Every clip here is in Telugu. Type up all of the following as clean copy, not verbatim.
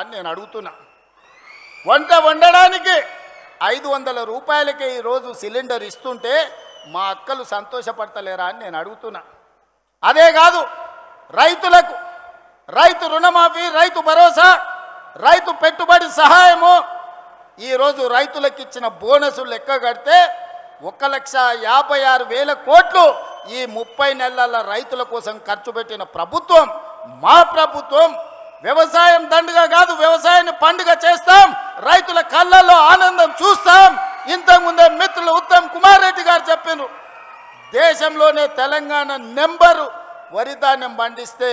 అని నేను అడుగుతున్నా. వంట వండడానికి 500 రూపాయలకే ఈరోజు సిలిండర్ ఇస్తుంటే మా అక్కలు సంతోషపడతలేరా అని నేను అడుగుతున్నా. అదే కాదు, రైతులకు రైతు రుణమాఫీ, రైతు భరోసా, రైతు పెట్టుబడి సహాయము, ఈరోజు రైతులకు ఇచ్చిన బోనసులు లెక్క కడితే 1,56,000 కోట్లు ఈ 30 నెలల రైతుల కోసం ఖర్చు పెట్టిన ప్రభుత్వం మా ప్రభుత్వం. వ్యవసాయం దండుగా కాదు, వ్యవసాయాన్ని పండుగ చేస్తాం, రైతుల కళ్ళల్లో ఆనందం చూస్తాం. ఇంతకుముందే మిత్రులు ఉత్తమ్ కుమార్ రెడ్డి గారు చెప్పారు, దేశంలోనే తెలంగాణ నెంబరు వరి ధాన్యం పండిస్తే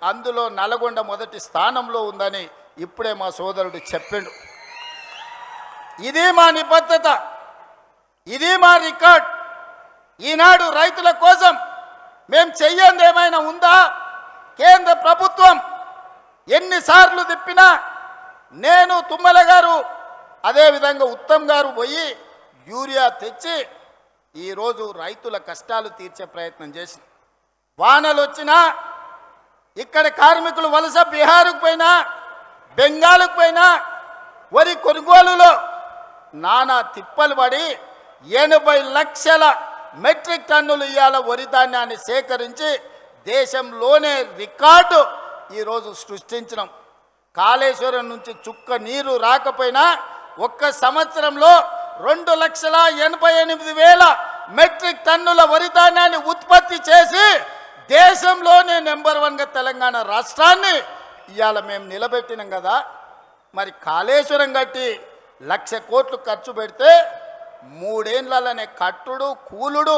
అందులో నల్గొండ మొదటి స్థానంలో ఉందని ఇప్పుడే మా సోదరుడు చెప్పిండు. ఇది మా నిబద్ధత, ఇది మా రికార్డ్. ఈనాడు రైతుల కోసం మేము చెయ్యంది ఏమైనా ఉందా? కేంద్ర ప్రభుత్వం ఎన్నిసార్లు తిప్పినా నేను, తుమ్మల గారు, అదేవిధంగా ఉత్తమ్ గారు పోయి యూరియా తెచ్చి ఈరోజు రైతుల కష్టాలు తీర్చే ప్రయత్నం చేసి, వానలు వచ్చినా, ఇక్కడ కార్మికులు వలస బీహార్కు పోయినా, బెంగాల్కు పోయినా, వరి కొనుగోలులో నానా తిప్పలు పడి 80 లక్షల మెట్రిక్ టన్నులు ఇవాళ వరి ధాన్యాన్ని సేకరించి దేశంలోనే రికార్డు ఈరోజు సృష్టించినాం. కాళేశ్వరం నుంచి చుక్క నీరు రాకపోయినా ఒక్క సంవత్సరంలో 2,88,000 మెట్రిక్ టన్నుల వరి ధాన్యాన్ని ఉత్పత్తి చేసి దేశంలోనే నెంబర్ 1గా తెలంగాణ రాష్ట్రాన్ని ఇవాళ మేము నిలబెట్టినాం కదా. మరి కాళేశ్వరం కట్టి 1,00,000 కోట్లు ఖర్చు పెడితే 3 ఏళ్లనే కట్టుడు కూలుడు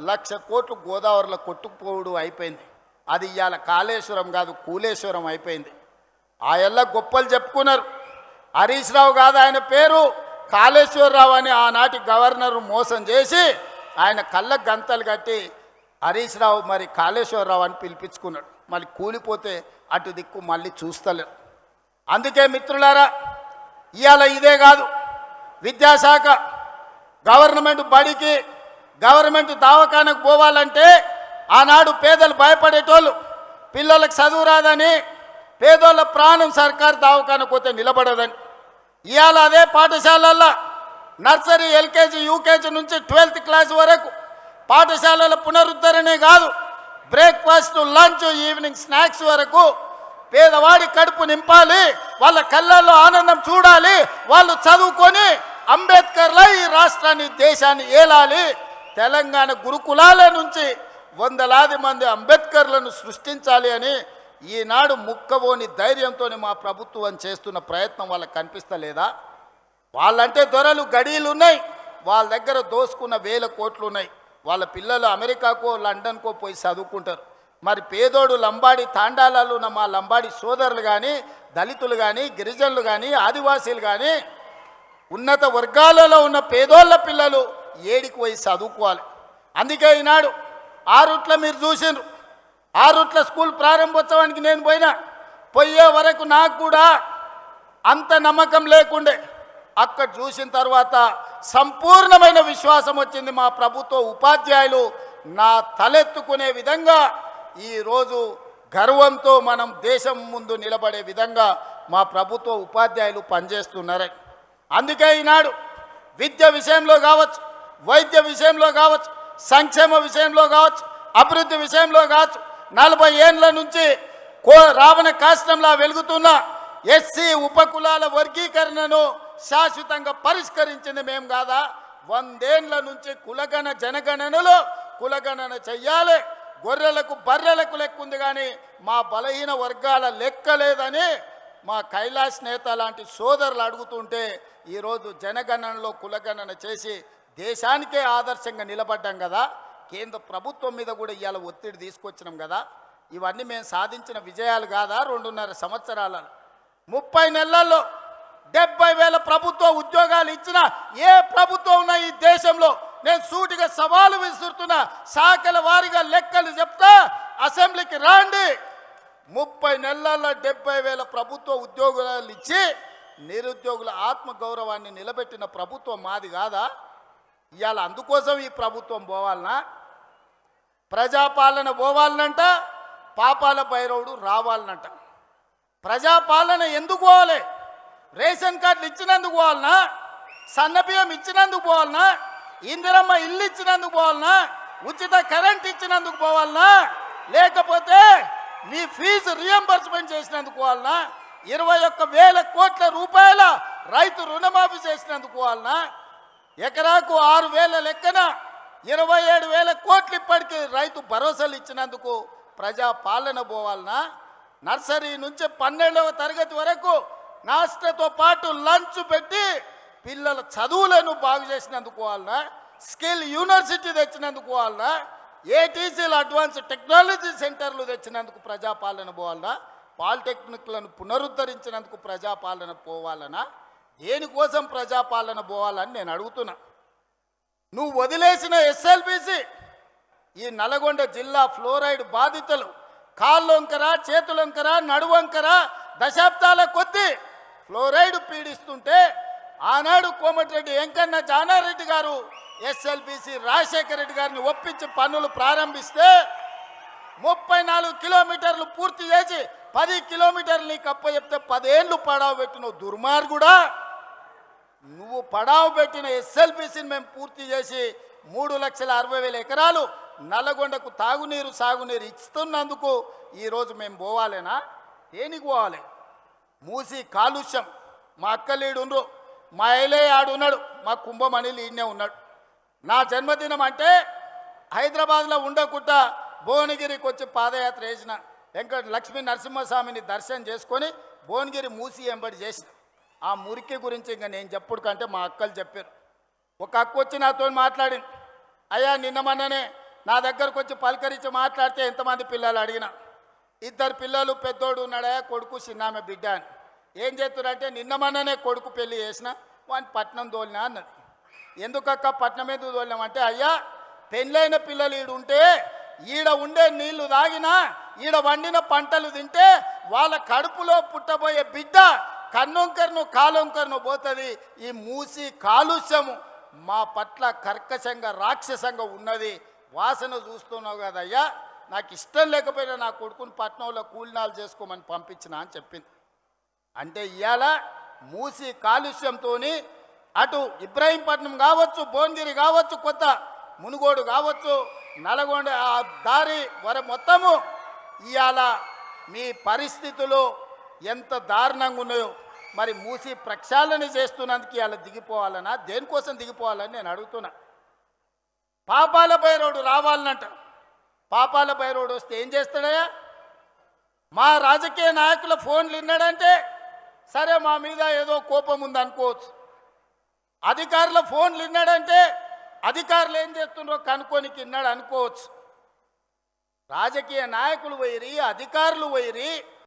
1,00,000 కోట్లు గోదావరిలో కొట్టుకుపోవుడు అయిపోయింది. అది ఇవాళ కాళేశ్వరం కాదు, కూలేశ్వరం అయిపోయింది. ఆయల్ల గొప్పలు చెప్పుకున్నారు. హరీష్ రావు కాదు ఆయన పేరు, కాళేశ్వరరావు అని ఆనాటి గవర్నర్ మోసం చేసి ఆయన కళ్ళ గంతలు కట్టి హరీష్ రావు మరి కాళేశ్వరరావు అని పిలిపించుకున్నాడు. మళ్ళీ కూలిపోతే అటు దిక్కు మళ్ళీ చూస్తలేరు. అందుకే మిత్రులారా, ఇవాళ ఇదే కాదు, విద్యాశాఖ గవర్నమెంట్ బడికి, గవర్నమెంట్ దవాఖానకు పోవాలంటే ఆనాడు పేదలు భయపడేటోళ్ళు, పిల్లలకు చదువు రాదని, పేదోళ్ళ ప్రాణం సర్కారు దవాఖానకు పోతే నిలబడదని. ఇవాళ అదే పాఠశాలల్లో నర్సరీ, ఎల్కేజీ, యూకేజీ నుంచి 12th క్లాస్ వరకు పాఠశాలల పునరుద్ధరణే కాదు, బ్రేక్ఫాస్ట్, లంచ్, ఈవినింగ్ స్నాక్స్ వరకు పేదవాడి కడుపు నింపాలి, వాళ్ళ కళ్ళల్లో ఆనందం చూడాలి, వాళ్ళు చదువుకొని అంబేద్కర్లా ఈ రాష్ట్రాన్ని, దేశాన్ని ఏలాలి. తెలంగాణ గురుకులాల నుంచి 100లాది మంది అంబేద్కర్లను సృష్టించాలి అని ఈనాడు ముక్కబోని ధైర్యంతో మా ప్రభుత్వం చేస్తున్న ప్రయత్నం వాళ్ళకి కనిపిస్తలేదా? వాళ్ళంటే దొరలు, గడీలు ఉన్నాయి, వాళ్ళ దగ్గర దోసుకున్న 1000 కోట్లు ఉన్నాయి. వాళ్ళ పిల్లలు అమెరికాకో లండన్కో పోయి చదువుకుంటారు. మరి పేదోడు లంబాడి తాండాలలో ఉన్న మా లంబాడి సోదరులు కానీ, దళితులు కానీ, గిరిజనులు కానీ, ఆదివాసీలు కానీ, ఉన్నత వర్గాలలో ఉన్న పేదోళ్ళ పిల్లలు ఏడికి పోయి చదువుకోవాలి. అందుకే ఈనాడు ఆరుట్ల మీరు చూసిండ్రు, ఆరుట్ల స్కూల్ ప్రారంభోత్సవానికి నేను పోయే వరకు నాకు కూడా అంత నమ్మకం లేకుండే. అక్కడ చూసిన తర్వాత సంపూర్ణమైన విశ్వాసం వచ్చింది. మా ప్రభుత్వ ఉపాధ్యాయులు నా తలెత్తుకునే విధంగా ఈరోజు గర్వంతో మనం దేశం ముందు నిలబడే విధంగా మా ప్రభుత్వ ఉపాధ్యాయులు పనిచేస్తున్నారు. అందుకే ఈనాడు విద్య విషయంలో కావచ్చు, వైద్య విషయంలో కావచ్చు, సంక్షేమ విషయంలో కావచ్చు, అభివృద్ధి విషయంలో కావచ్చు, 40 ఏళ్ల నుంచి రావణ కాష్టంలా వెలుగుతున్న ఎస్సీ ఉపకులాల వర్గీకరణను శాశ్వతంగా పరిష్కరించింది మేము కాదా? 100 ఏళ్ల నుంచి కులగణ జనగణనలో కులగణన చెయ్యాలి, గొర్రెలకు బర్రెలకు లెక్క ఉంది కానీ మా బలహీన వర్గాల లెక్క లేదని మా కైలాష్ నేత లాంటి సోదరులు అడుగుతుంటే ఈరోజు జనగణనలో కులగణన చేసి దేశానికే ఆదర్శంగా నిలబడ్డాం కదా. కేంద్ర ప్రభుత్వం మీద కూడా ఇవాళ ఒత్తిడి తీసుకొచ్చినాం కదా. ఇవన్నీ మేము సాధించిన విజయాలు కాదా? 2.5 సంవత్సరాలలో 30 నెలల్లో 70,000 ప్రభుత్వ ఉద్యోగాలు ఇచ్చిన ఏ ప్రభుత్వం ఉన్నా ఈ దేశంలో నేను సూటిగా సవాలు విసురుతున్నా. శాఖల వారీగా లెక్కలు చెప్తా, అసెంబ్లీకి రాండి. 30 నెలల్లో 70,000 ప్రభుత్వ ఉద్యోగాలు ఇచ్చి నిరుద్యోగుల ఆత్మగౌరవాన్ని నిలబెట్టిన ప్రభుత్వం మాది కాదా? ఇవాళ అందుకోసం ఈ ప్రభుత్వం పోవాలనా? ప్రజాపాలన పోవాలనంట, పాపాల భైరవుడు రావాలనంట. ప్రజాపాలన ఎందుకు పోవాలి? రేషన్ కార్డులు ఇచ్చినందుకు పోవాలనా? సన్నబియ్యం ఇచ్చినందుకు పోవాలనా? ఇందిరమ్మ ఇల్లు ఇచ్చినందుకు పోవాలనా? ఉచిత కరెంట్ ఇచ్చినందుకు పోవాలనా? లేకపోతే మీ ఫీజు రియంబర్స్మెంట్ చేసినందుకు పోవాలనా? 21,000 కోట్ల రూపాయల రైతు రుణమాఫీ చేసినందుకు పోవాలనా? ఎకరాకు 6,000 లెక్కన 27,000 కోట్లు ఇప్పటికీ రైతు భరోసాలు ఇచ్చినందుకు ప్రజాపాలన పోవాలనా? నర్సరీ నుంచి 12వ తరగతి వరకు నాస్టతో పాటు లంచ్ పెట్టి పిల్లల చదువులను బాగు చేసినందుకు పోవాలనా? స్కిల్ యూనివర్సిటీ తెచ్చినందుకు పోవాలనా? ఏటీసీలు అడ్వాన్స్ టెక్నాలజీ సెంటర్లు తెచ్చినందుకు ప్రజాపాలన పోవాలనా? పాలిటెక్నిక్లను పునరుద్ధరించినందుకు ప్రజాపాలన పోవాలనా? దేనికోసం ప్రజాపాలన పోవాలని నేను అడుగుతున్నా. నువ్వు వదిలేసిన ఎస్ఎల్బిసి ఈ నల్గొండ జిల్లా ఫ్లోరైడ్ బాధితులు కాళ్ళొంకర, చేతులొంకర, నడువంకర దశాబ్దాల కొద్దీ ఫ్లోరైడ్ పీడిస్తుంటే ఆనాడు కోమటిరెడ్డి వెంకన్న జానారెడ్డి గారు ఎస్ఎల్బిసి రాజశేఖర రెడ్డి గారిని ఒప్పించి పనులు ప్రారంభిస్తే 34 కిలోమీటర్లు పూర్తి చేసి 10 కిలోమీటర్లు నీకు అప్పచెప్తే 10 ఏళ్ళు పడావు పెట్టిన దుర్మార్గుడా. నువ్వు పడావు పెట్టిన ఎస్ఎల్బిసిని మేము పూర్తి చేసి 3,60,000 ఎకరాలు నల్లగొండకు తాగునీరు సాగునీరు ఇస్తున్నందుకు ఈరోజు మేము పోవాలేనా? దేనికి పోవాలి? మూసి కాలుష్యం. మా అక్కలీడుండ్రు, మా ఐలే ఆడున్నాడు, మా కుంభమణిలు ఈయనే ఉన్నాడు. నా జన్మదినం అంటే హైదరాబాద్లో ఉండకుండా భువనగిరికి వచ్చి పాదయాత్ర చేసిన లక్ష్మీ నరసింహస్వామిని దర్శనం చేసుకొని భువనగిరి మూసి ఎంబడి చేసిన. ఆ మురికి గురించి ఇంకా నేను చెప్పుడు కంటే మా అక్కలు చెప్పారు. ఒక అక్క వచ్చి నాతో మాట్లాడింది, అయ్యా నిన్న మొన్ననే నా దగ్గరకు వచ్చి పలకరించి మాట్లాడితే ఎంతమంది పిల్లలు అడిగిన, 2 పిల్లలు, పెద్దోడు ఉన్నాడయా, కొడుకు చిన్నామె బిడ్డ అని. ఏం చేస్తున్నారంటే నిన్న మొన్ననే కొడుకు పెళ్లి చేసిన వాని పట్నం తోలినా అన్నది. ఎందుకక్క పట్నం ఎందుకు తోలినామంటే, అయ్యా పెళ్ళైన పిల్లలు ఈడుంటే ఈడ ఉండే నీళ్లు తాగినా ఈడ వండిన పంటలు తింటే వాళ్ళ కడుపులో పుట్టబోయే బిడ్డ కన్నొంకర్ను కాలొంకర్ను పోతుంది. ఈ మూసి కాలుష్యము మా పట్ల కర్కశంగా రాక్షసంగా ఉన్నది. వాసన చూస్తున్నావు కదయ్యా, నాకు ఇష్టం లేకపోయినా నా కొడుకుని పట్నంలో కూలినాలు చేసుకోమని పంపించిన అని చెప్పింది. అంటే ఇవాళ మూసి కాలుష్యంతో అటు ఇబ్రాహీంపట్నం కావచ్చు, భువనగిరి కావచ్చు, కొత్త మునుగోడు కావచ్చు, నల్గొండ ఆ దారి మొత్తము ఇవాళ మీ పరిస్థితులు ఎంత దారుణంగా ఉన్నాయో. మరి మూసి ప్రక్షాళన చేస్తున్నందుకు ఇవాళ దిగిపోవాలనా? దేనికోసం దిగిపోవాలని నేను అడుగుతున్నా. పాపాల భైరవుడు రావాలనంట. పాపాల భైరవుడు వస్తే ఏం చేస్తాడయ్యా? మా రాజకీయ నాయకుల ఫోన్లు విన్నాడంటే సరే మా మీద ఏదో కోపం ఉంది అనుకోవచ్చు. అధికారుల ఫోన్లు విన్నాడంటే అధికారులు ఏం చేస్తున్నారో కనుక్కోనికి విన్నాడు అనుకోవచ్చు. రాజకీయ నాయకులు పోయిరి, అధికారులు పోయిరి,